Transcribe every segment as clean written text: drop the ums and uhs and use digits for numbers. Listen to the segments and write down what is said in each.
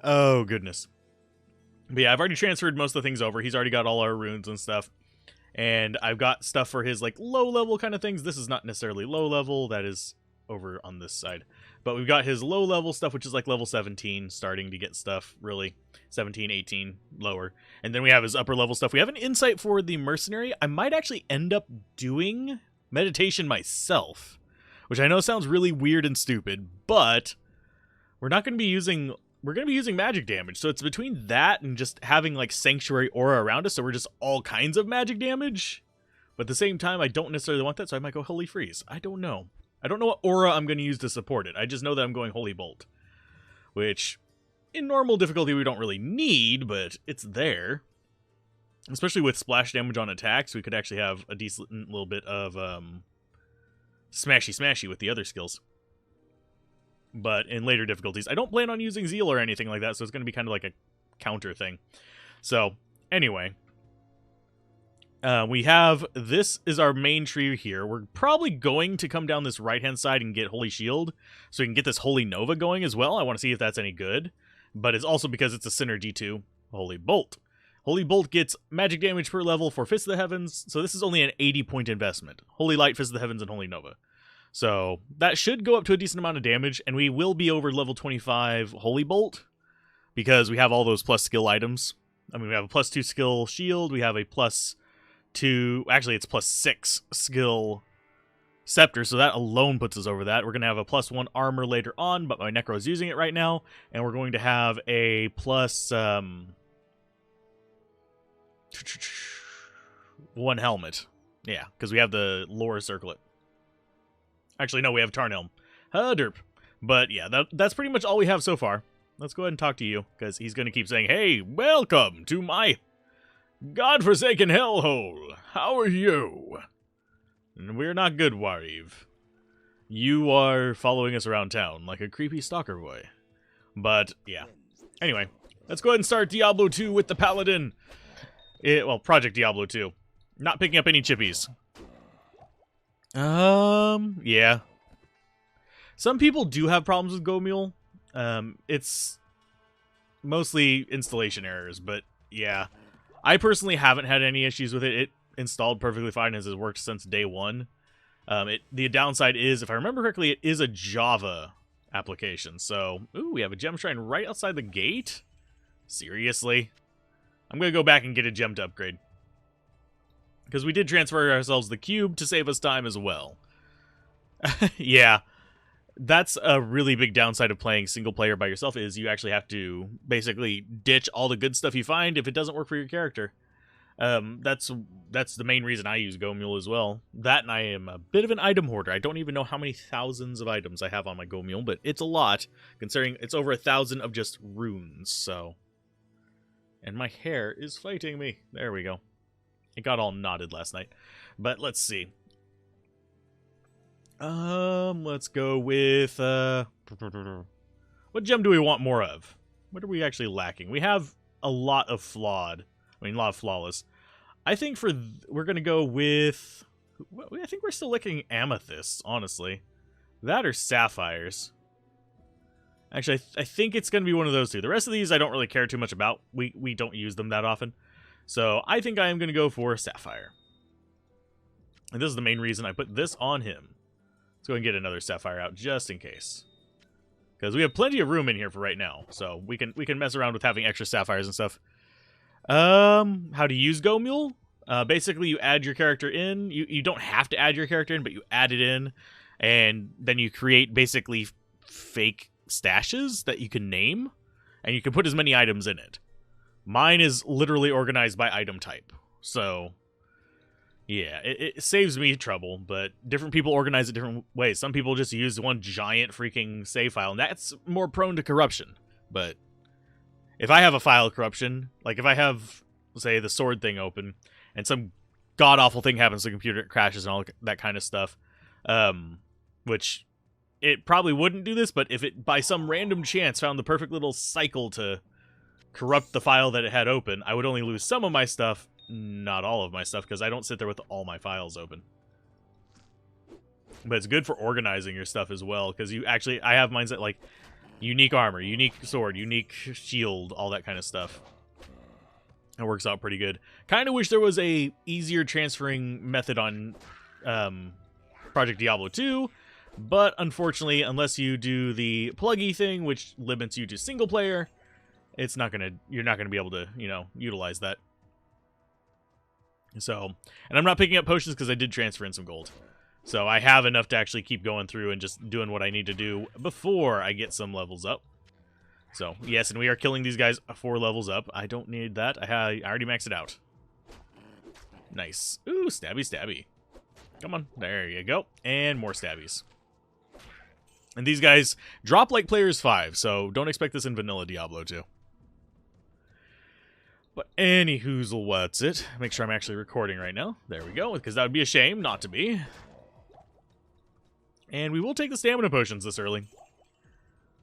Oh, goodness. But yeah, I've already transferred most of the things over. He's already got all our runes and stuff. And I've got stuff for his, like, low-level kind of things. This is not necessarily low-level. That is over on this side. But we've got his low-level stuff, which is, like, level 17, starting to get stuff, really. 17, 18, lower. And then we have his upper-level stuff. We have an insight for the mercenary. I might actually end up doing meditation myself, which I know sounds really weird and stupid, but we're not going to be using... We're going to be using magic damage, so it's between that and just having, like, Sanctuary Aura around us, so we're just all kinds of magic damage. But at the same time, I don't necessarily want that, so I might go Holy Freeze. I don't know. I don't know what aura I'm going to use to support it. I just know that I'm going Holy Bolt, which, in normal difficulty, we don't really need, but it's there. Especially with splash damage on attacks, we could actually have a decent little bit of smashy with the other skills. But in later difficulties, I don't plan on using Zeal or anything like that, so it's going to be kind of like a counter thing. So, anyway. We have, this is our main tree here. We're probably going to come down this right-hand side and get Holy Shield, so we can get this Holy Nova going as well. I want to see if that's any good. But it's also because it's a Sinner D2 Holy Bolt. Holy Bolt gets magic damage per level for Fist of the Heavens, so this is only an 80-point investment. Holy Light, Fist of the Heavens, and Holy Nova. So that should go up to a decent amount of damage, and we will be over level 25 Holy Bolt, because we have all those plus skill items. I mean, we have a plus 2 skill shield, we have a plus 2, actually it's plus 6 skill scepter, so that alone puts us over that. We're going to have a plus 1 armor later on, but my Necro is using it right now, and we're going to have a plus 1 helmet. Yeah, because we have the Lore Circlet. Actually, no, we have Tarnhelm. Derp. But yeah, that's pretty much all we have so far. Let's go ahead and talk to you, because he's going to keep saying, hey, welcome to my godforsaken hellhole. How are you? And we're not good, Wariv. You are following us around town like a creepy stalker boy. But, yeah. Anyway, let's go ahead and start Diablo 2 with the Paladin. Well, Project Diablo 2. Not picking up any chippies. Yeah. Some people do have problems with GoMule. It's mostly installation errors, but yeah. I personally haven't had any issues with it. It installed perfectly fine as it's worked since day one. The downside is, if I remember correctly, it is a Java application. So, ooh, we have a gem shrine right outside the gate? Seriously? I'm going to go back and get a gem to upgrade. Because we did transfer ourselves the cube to save us time as well. Yeah. That's a really big downside of playing single player by yourself, is you actually have to basically ditch all the good stuff you find if it doesn't work for your character. That's the main reason I use GoMule as well. That, and I am a bit of an item hoarder. I don't even know how many thousands of items I have on my GoMule, but it's a lot, considering it's over 1,000 of just runes, so... And my hair is fighting me. There we go. It got all knotted last night. But let's see. Let's go with, what gem do we want more of? What are we actually lacking? We have a lot of flawed. I mean, a lot of flawless. I think we're going to go with... I think we're still looking amethysts, honestly. That or sapphires. Actually, I think it's going to be one of those two. The rest of these I don't really care too much about. We don't use them that often. So I think I am going to go for sapphire. And this is the main reason I put this on him. Let's go and get another sapphire out just in case. Because we have plenty of room in here for right now. So we can mess around with having extra sapphires and stuff. How to use GoMule? Basically, you add your character in. You don't have to add your character in, but you add it in. And then you create basically fake stashes that you can name. And you can put as many items in it. Mine is literally organized by item type. So, yeah, it saves me trouble, but different people organize it different ways. Some people just use one giant freaking save file, and that's more prone to corruption. But if I have a file corruption, like if I have, say, the sword thing open, and some god-awful thing happens to the computer, it crashes and all that kind of stuff, which it probably wouldn't do this, but if it, by some random chance, found the perfect little cycle to corrupt the file that it had open, I would only lose some of my stuff, not all of my stuff, because I don't sit there with all my files open. But it's good for organizing your stuff as well, because I have mine that, like, unique armor, unique sword, unique shield, all that kind of stuff. It works out pretty good. Kind of wish there was a easier transferring method on Project Diablo 2, but unfortunately, unless you do the pluggy thing, which limits you to single player, you're not gonna be able to, utilize that. So, and I'm not picking up potions because I did transfer in some gold. So I have enough to actually keep going through and just doing what I need to do before I get some levels up. So, yes, and we are killing these guys 4 levels up. I don't need that. I already maxed it out. Nice. Ooh, stabby, stabby. Come on. There you go. And more stabbies. And these guys drop like Players 5, so don't expect this in Vanilla Diablo 2. But anyhoozle, what's it? Make sure I'm actually recording right now. There we go, because that would be a shame not to be. And we will take the stamina potions this early,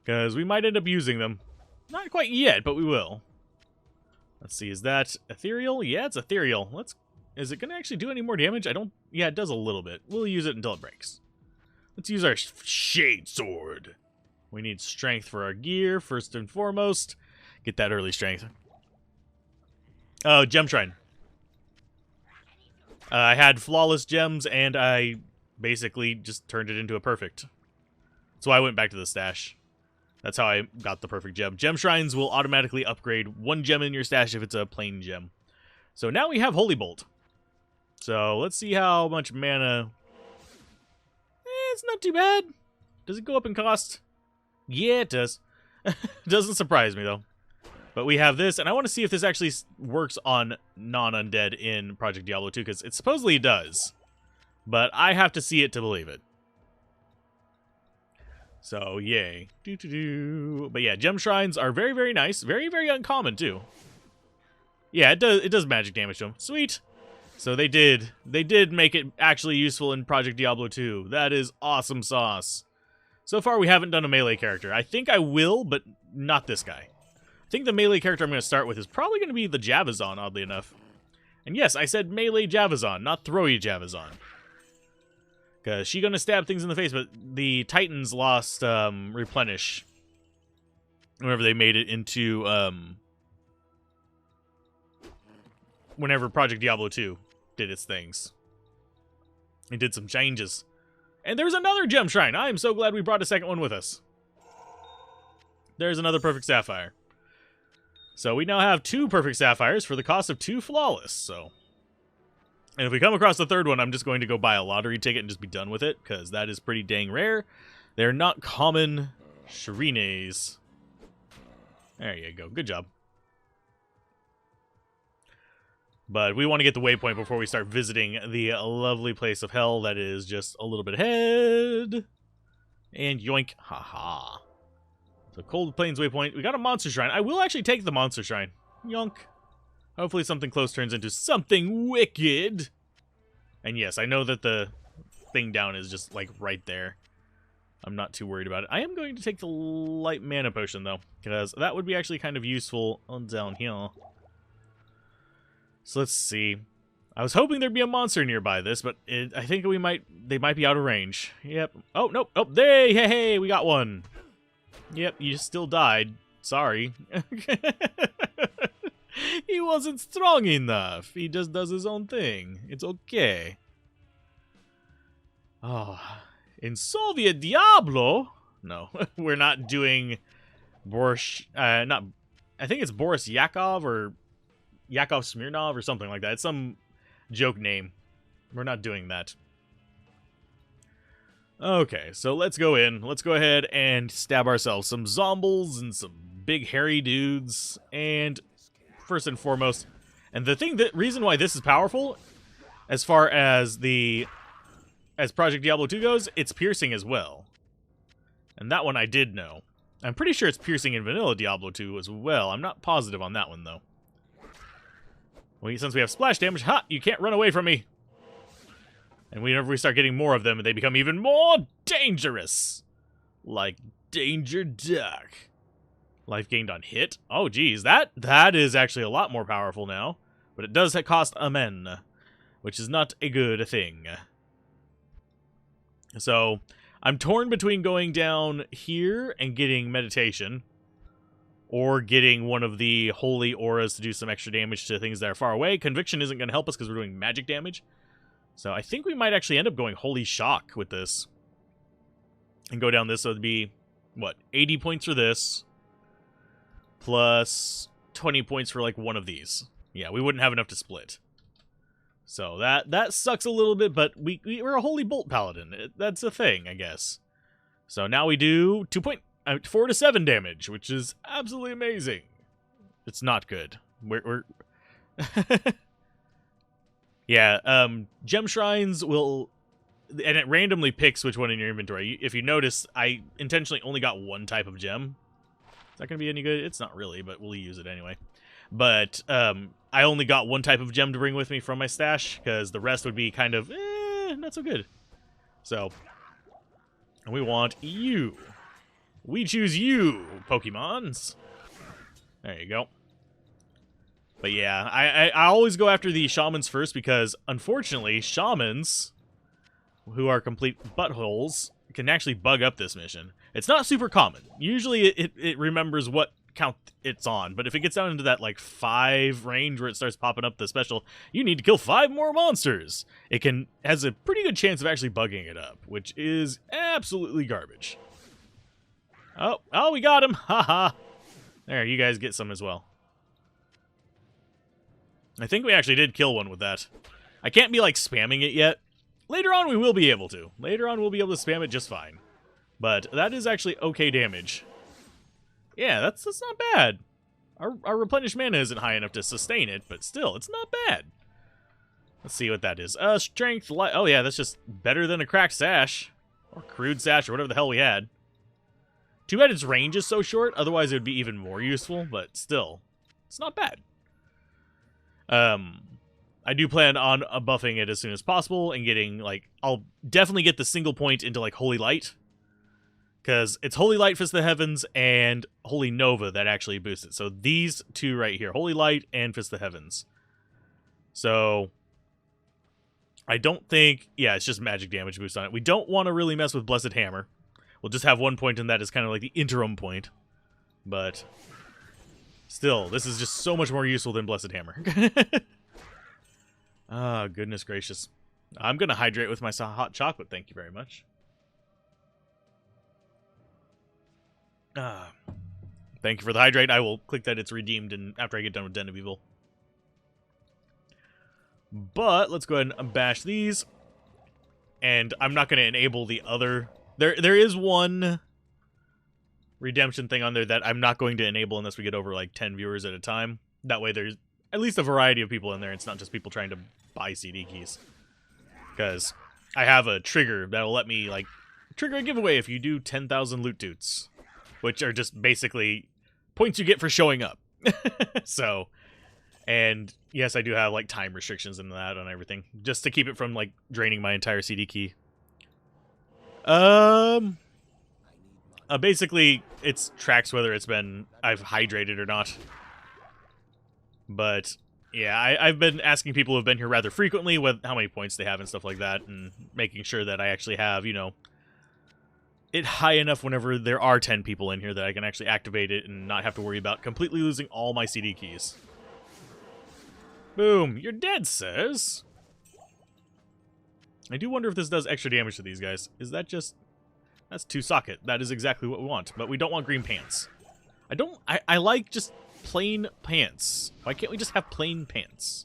because we might end up using them. Not quite yet, but we will. Let's see, is that ethereal? Yeah, it's ethereal. Is it going to actually do any more damage? Yeah, it does a little bit. We'll use it until it breaks. Let's use our Shade Sword. We need strength for our gear, first and foremost. Get that early strength. Oh, Gem Shrine. I had flawless gems, and I basically just turned it into a perfect. So I went back to the stash. That's how I got the perfect gem. Gem Shrines will automatically upgrade 1 gem in your stash if it's a plain gem. So now we have Holy Bolt. So let's see how much mana... it's not too bad. Does it go up in cost? Yeah, it does. Doesn't surprise me, though. But we have this, and I want to see if this actually works on non-undead in Project Diablo 2, because it supposedly does. But I have to see it to believe it. So, yay. But yeah, Gem Shrines are very, very nice. Very, very uncommon, too. Yeah, it does magic damage to them. Sweet. So they did make it actually useful in Project Diablo 2. That is awesome sauce. So far, we haven't done a melee character. I think I will, but not this guy. I think the melee character I'm going to start with is probably going to be the Javazon, oddly enough. And yes, I said melee Javazon, not throwy Javazon. Because she's going to stab things in the face, but the Titans lost Replenish whenever they made it into... whenever Project Diablo 2 did its things. It did some changes. And there's another Gem Shrine! I am so glad we brought a second one with us. There's another Perfect Sapphire. So we now have 2 Perfect Sapphires for the cost of 2 Flawless, so... And if we come across the third one, I'm just going to go buy a lottery ticket and just be done with it, because that is pretty dang rare. They're not common Shirines. There you go. Good job. But we want to get the waypoint before we start visiting the lovely place of hell that is just a little bit ahead. And yoink. Haha. So Cold Plains waypoint. We got a monster shrine. I will actually take the monster shrine. Yonk. Hopefully something close turns into something wicked. And yes, I know that the thing down is just like right there. I'm not too worried about it. I am going to take the light mana potion though, because that would be actually kind of useful on down here. So let's see. I was hoping there'd be a monster nearby this, but I think they might be out of range. Yep. Oh, nope. Oh, hey, we got one. Yep, you still died. Sorry. He wasn't strong enough. He just does his own thing. It's okay. Oh, in Soviet Diablo? No, we're not doing Boris, I think it's Boris Yakov or Yakov Smirnov or something like that. It's some joke name. We're not doing that. Okay, so let's go in. Let's go ahead and stab ourselves some zombies and some big hairy dudes. And first and foremost, and the reason why this is powerful, as far as Project Diablo 2 goes, it's piercing as well. And that one I did know. I'm pretty sure it's piercing in Vanilla Diablo 2 as well. I'm not positive on that one, though. Well, since we have splash damage, ha! You can't run away from me! And whenever we start getting more of them, they become even more dangerous! Like Danger Duck. Life gained on hit? Oh, geez, that is actually a lot more powerful now. But it does cost Amen, which is not a good thing. So, I'm torn between going down here and getting meditation, or getting one of the holy auras to do some extra damage to things that are far away. Conviction isn't going to help us because we're doing magic damage. So I think we might actually end up going holy shock with this. And go down this, so it'd be, what, 80 points for this, plus 20 points for, like, one of these. Yeah, we wouldn't have enough to split. So that sucks a little bit, but we're a holy bolt paladin. That's a thing, I guess. So now we do 4 to 7 damage, which is absolutely amazing. It's not good. We're yeah, gem shrines will, and it randomly picks which one in your inventory. If you notice, I intentionally only got one type of gem. Is that going to be any good? It's not really, but we'll use it anyway. But I only got one type of gem to bring with me from my stash, because the rest would be kind of, not so good. So, and we want you. We choose you, Pokemons. There you go. But yeah, I always go after the shamans first, because unfortunately, shamans, who are complete buttholes, can actually bug up this mission. It's not super common. Usually it remembers what count it's on, but if it gets down into that like 5 range where it starts popping up the special, you need to kill 5 more monsters, it has a pretty good chance of actually bugging it up, which is absolutely garbage. Oh, we got him! Haha! There, you guys get some as well. I think we actually did kill one with that. I can't be like spamming it yet. Later on we will be able to. Later on we'll be able to spam it just fine. But that is actually okay damage. Yeah, that's not bad. Our replenished mana isn't high enough to sustain it, but still, it's not bad. Let's see what that is. Strength, oh yeah, that's just better than a cracked sash. Or crude sash, or whatever the hell we had. Too bad its range is so short, otherwise it would be even more useful, but still, it's not bad. I do plan on buffing it as soon as possible and getting, like, I'll definitely get the single point into, like, Holy Light. Because it's Holy Light, Fist of the Heavens, and Holy Nova that actually boosts it. So these two right here, Holy Light and Fist of the Heavens. So I don't think, yeah, it's just magic damage boost on it. We don't want to really mess with Blessed Hammer. We'll just have one point in that as kind of like the interim point. But still, this is just so much more useful than Blessed Hammer. Ah, goodness gracious. I'm going to hydrate with my hot chocolate, thank you very much. Thank you for the hydrate. I will click that it's redeemed after I get done with Den of Evil. But let's go ahead and bash these. And I'm not going to enable the other. There is one redemption thing on there that I'm not going to enable unless we get over like 10 viewers at a time. That way there's at least a variety of people in there. It's not just people trying to buy CD keys. Because I have a trigger that'll let me like trigger a giveaway if you do 10,000 loot toots. Which are just basically points you get for showing up. So, and yes, I do have like time restrictions in that on everything, just to keep it from like draining my entire CD key. Basically, it tracks whether I've hydrated or not. But yeah, I've been asking people who have been here rather frequently with how many points they have and stuff like that, and making sure that I actually have, you know, it high enough whenever there are 10 people in here that I can actually activate it and not have to worry about completely losing all my CD keys. Boom! You're dead, sirs! I do wonder if this does extra damage to these guys. Is that just... That's 2 socket. That is exactly what we want. But we don't want green pants. I like just plain pants. Why can't we just have plain pants?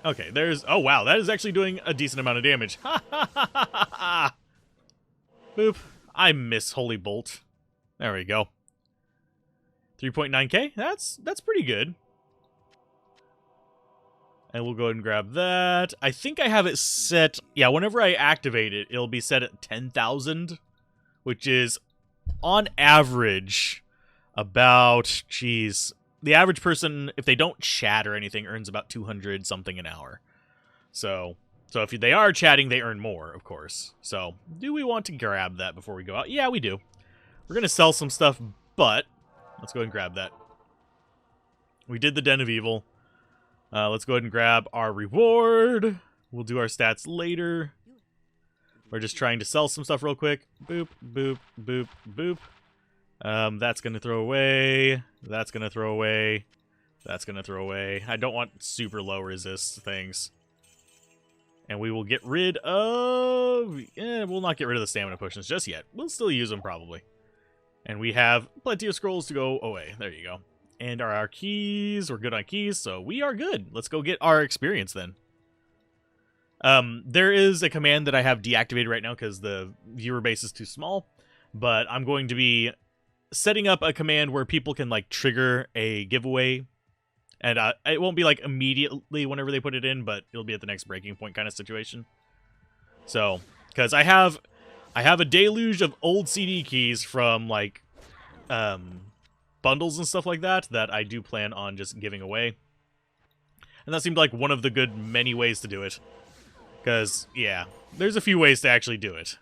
Okay, there's... Oh, wow, that is actually doing a decent amount of damage. Ha ha ha ha ha ha! Boop. I miss Holy Bolt. There we go. 3.9k? That's pretty good. And we'll go ahead and grab that. I think I have it set... Yeah, whenever I activate it, it'll be set at 10,000. Which is, on average, about... Jeez... The average person, if they don't chat or anything, earns about 200 something an hour. So if they are chatting, they earn more, of course. So, do we want to grab that before we go out? Yeah, we do. We're going to sell some stuff, but let's go ahead and grab that. We did the Den of Evil. Let's go ahead and grab our reward. We'll do our stats later. We're just trying to sell some stuff real quick. Boop, boop, boop, boop. That's going to throw away. That's going to throw away. That's going to throw away. I don't want super low resist things. And we will get rid of... we'll not get rid of the stamina potions just yet. We'll still use them probably. And we have plenty of scrolls to go away. There you go. And our keys. We're good on keys, so we are good. Let's go get our experience then. There is a command that I have deactivated right now because the viewer base is too small. But I'm going to be setting up a command where people can like trigger a giveaway. And it won't be like immediately whenever they put it in, but it'll be at the next breaking point kind of situation. So, because I have a deluge of old CD keys from like bundles and stuff like that I do plan on just giving away. And that seemed like one of the good many ways to do it. Because, yeah, there's a few ways to actually do it.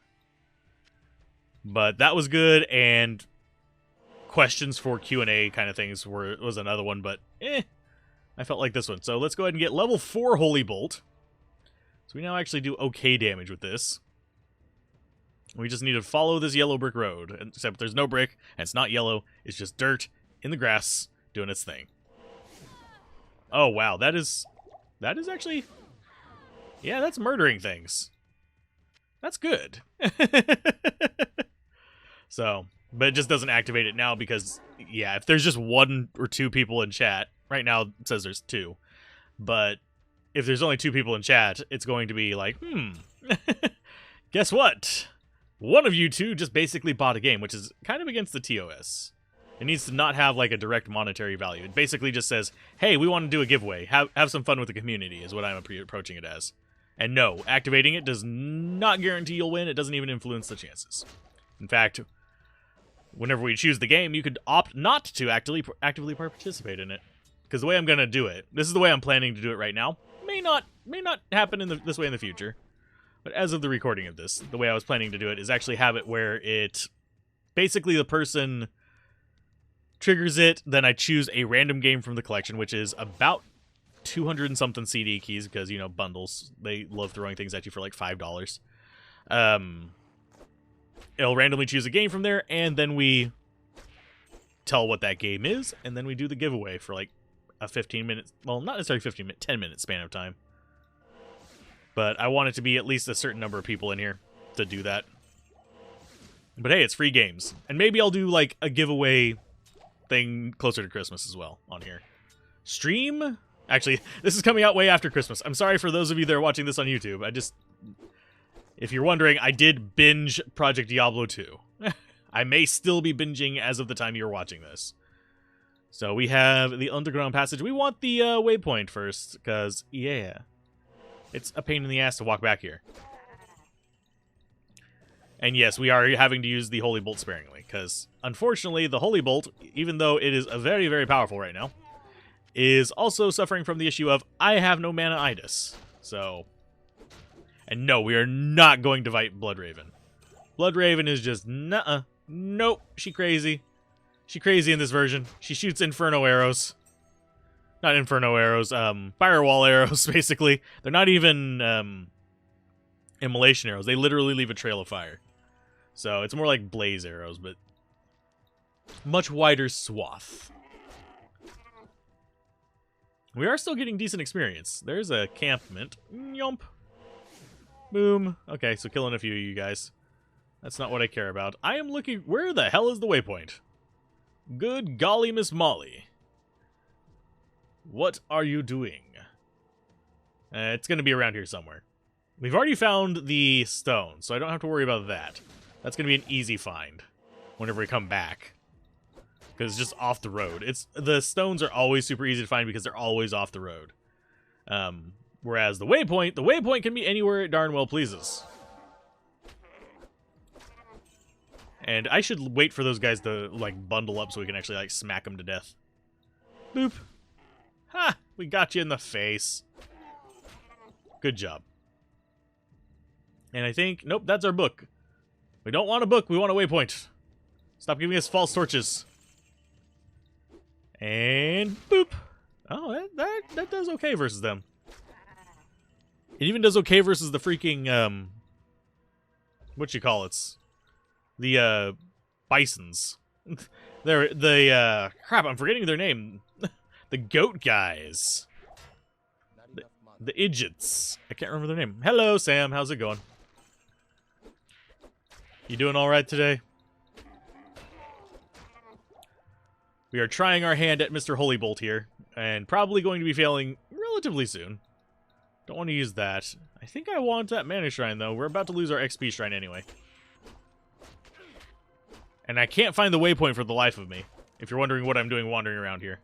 But that was good, and questions for Q&A kind of things was another one, but I felt like this one. So let's go ahead and get level 4 Holy Bolt. So we now actually do okay damage with this. We just need to follow this yellow brick road, except there's no brick, and it's not yellow, it's just dirt in the grass doing its thing. Oh, wow, that is actually... Yeah, that's murdering things. That's good. So, but it just doesn't activate it now because, yeah, if there's just 1 or 2 people in chat, right now it says there's 2, but if there's only 2 people in chat, it's going to be like, guess what? One of you 2 just basically bought a game, which is kind of against the TOS. It needs to not have like a direct monetary value. It basically just says, hey, we want to do a giveaway. Have some fun with the community is what I'm approaching it as. And no, activating it does not guarantee you'll win. It doesn't even influence the chances. In fact, whenever we choose the game, you could opt not to actively participate in it. Because the way I'm going to do it, this is the way I'm planning to do it right now. May not happen in this way in the future. But as of the recording of this, the way I was planning to do it is actually have it where it... Basically, the person triggers it, then I choose a random game from the collection, which is about 200 and something CD keys, because, you know, bundles. They love throwing things at you for like $5. It'll randomly choose a game from there, and then we tell what that game is, and then we do the giveaway for like a 15-minute, well, not necessarily 15-minute, 10-minute span of time. But I want it to be at least a certain number of people in here to do that. But hey, it's free games. And maybe I'll do like a giveaway thing closer to Christmas as well on here. Stream? Actually, this is coming out way after Christmas. I'm sorry for those of you that are watching this on YouTube. If you're wondering, I did binge Project Diablo 2. I may still be binging as of the time you're watching this. So we have the underground passage. We want the waypoint first, because, yeah, it's a pain in the ass to walk back here. And yes, we are having to use the Holy Bolt sparingly, because unfortunately, the Holy Bolt, even though it is very, very powerful right now, is also suffering from the issue of, I have no mana-itis. So, and no, we are not going to fight Bloodraven. Bloodraven is just, nuh-uh. Nope, she crazy. She crazy in this version. She shoots Inferno arrows. Not Inferno arrows, Firewall arrows, basically. They're not even, Immolation arrows. They literally leave a trail of fire. So, it's more like Blaze arrows, but much wider swath. We are still getting decent experience. There's a campment. Yomp. Boom. Okay, so killing a few of you guys. That's not what I care about. I am looking... Where the hell is the waypoint? Good golly, Miss Molly. What are you doing? It's going to be around here somewhere. We've already found the stone, so I don't have to worry about that. That's going to be an easy find whenever we come back. Because it's just off the road. The stones are always super easy to find because they're always off the road. Whereas the waypoint can be anywhere it darn well pleases. And I should wait for those guys to, like, bundle up so we can actually, like, smack them to death. Boop. Ha! We got you in the face. Good job. And I think... Nope, that's our book. We don't want a book, we want a waypoint. Stop giving us false torches. And boop. Oh, that does okay versus them. It even does okay versus the freaking, what you call it? The, bisons. They're, crap, I'm forgetting their name. The goat guys. The idiots. I can't remember their name. Hello, Sam. How's it going? You doing all right today? We are trying our hand at Mr. Holy Bolt here, and probably going to be failing relatively soon. Don't want to use that. I think I want that mana shrine, though. We're about to lose our XP shrine anyway. And I can't find the waypoint for the life of me, if you're wondering what I'm doing wandering around here.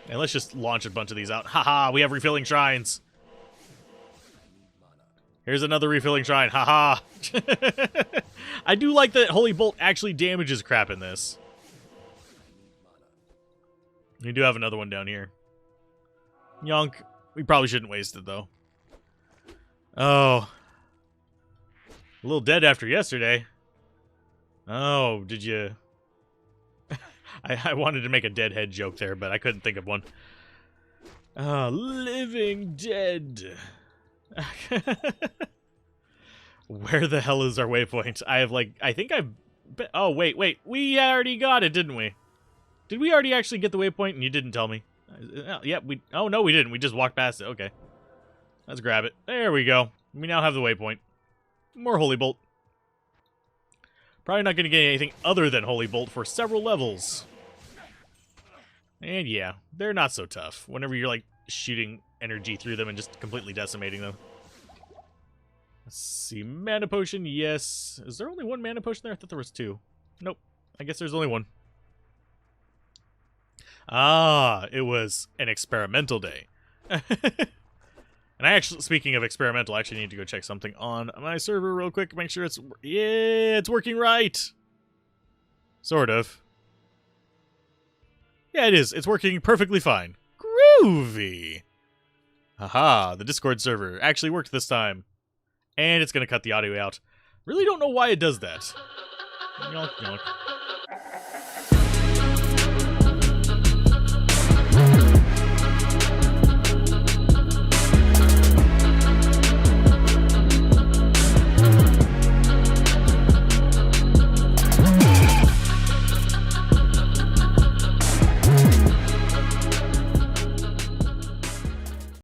And let's just launch a bunch of these out. Haha, we have refilling shrines. Here's another refilling shrine. Haha. I do like that Holy Bolt actually damages crap in this. We do have another one down here. Yonk. We probably shouldn't waste it, though. Oh. A little dead after yesterday. Oh, did you... I wanted to make a deadhead joke there, but I couldn't think of one. Living dead. Where the hell is our waypoint? I have, like, I think I've... Oh, wait. We already got it, didn't we? Did we already actually get the waypoint and you didn't tell me? Yeah, we... Oh, no, we didn't. We just walked past it. Okay. Let's grab it. There we go. We now have the waypoint. More Holy Bolt. Probably not going to get anything other than Holy Bolt for several levels. And yeah, they're not so tough. Whenever you're, like, shooting energy through them and just completely decimating them. Let's see. Mana potion, yes. Is there only one mana potion there? I thought there was two. Nope. I guess there's only one. Ah, it was an experimental day. And I actually, speaking of experimental, I actually need to go check something on my server real quick. Make sure it's, yeah, it's working right. Sort of. Yeah, it is. It's working perfectly fine. Groovy. Aha, the Discord server actually worked this time. And it's going to cut the audio out. Really don't know why it does that. Yonk, yonk.